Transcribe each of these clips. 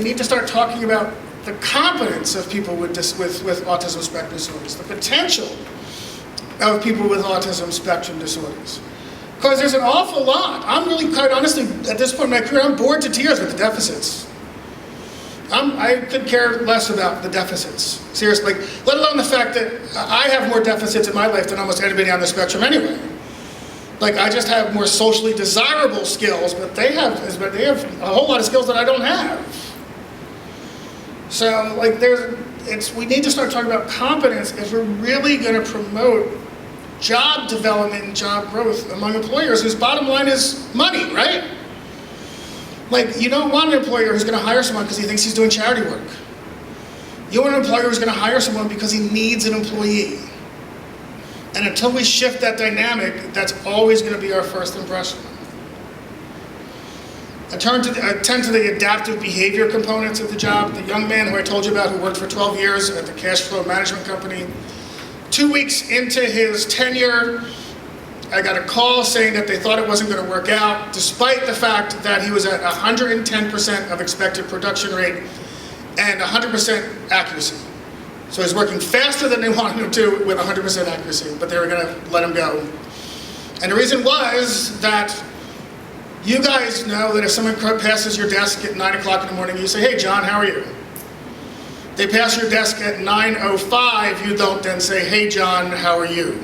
need to start talking about the competence of people with autism spectrum disorders, the potential of people with autism spectrum disorders. Because there's an awful lot. I'm really, quite honestly, at this point in my career, I'm bored to tears with the deficits. I could care less about the deficits, seriously. Let alone the fact that I have more deficits in my life than almost anybody on the spectrum anyway. Like, I just have more socially desirable skills, but they have a whole lot of skills that I don't have. So, like, we need to start talking about competence if we're really going to promote job development and job growth among employers whose bottom line is money, right? Like, you don't want an employer who's going to hire someone because he thinks he's doing charity work. You want an employer who's going to hire someone because he needs an employee. And until we shift that dynamic, that's always going to be our first impression. I tend to the adaptive behavior components of the job. The young man who I told you about who worked for 12 years at the cash flow management company, 2 weeks into his tenure, I got a call saying that they thought it wasn't going to work out, despite the fact that he was at 110% of expected production rate and 100% accuracy. So he's working faster than they wanted him to with 100% accuracy, but they were going to let him go. And the reason was that you guys know that if someone passes your desk at 9 o'clock in the morning, you say, "Hey, John, how are you?" They pass your desk at 9:05, you don't then say, "Hey, John, how are you?"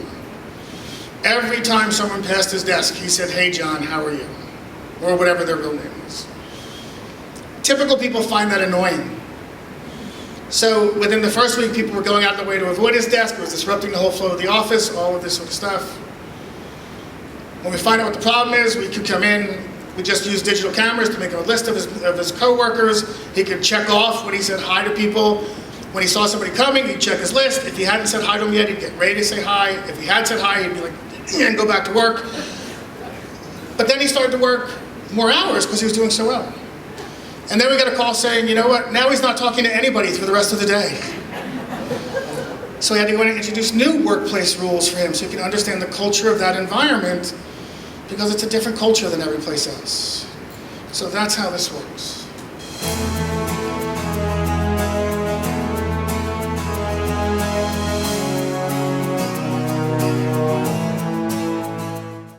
Every time someone passed his desk, he said, "Hey, John, how are you?" Or whatever their real name is. Typical people find that annoying. So within the first week, people were going out of the way to avoid his desk. It was disrupting the whole flow of the office, all of this sort of stuff. When we find out what the problem is, we could come in. We just use digital cameras to make a list of his coworkers. He could check off when he said hi to people. When he saw somebody coming, he'd check his list. If he hadn't said hi to him yet, he'd get ready to say hi. If he had said hi, he'd be like, and go back to work. But then he started to work more hours because he was doing so well. And then we got a call saying, you know what, now he's not talking to anybody for the rest of the day. So we had to go in and introduce new workplace rules for him so he can understand the culture of that environment, because it's a different culture than every place else. So that's how this works.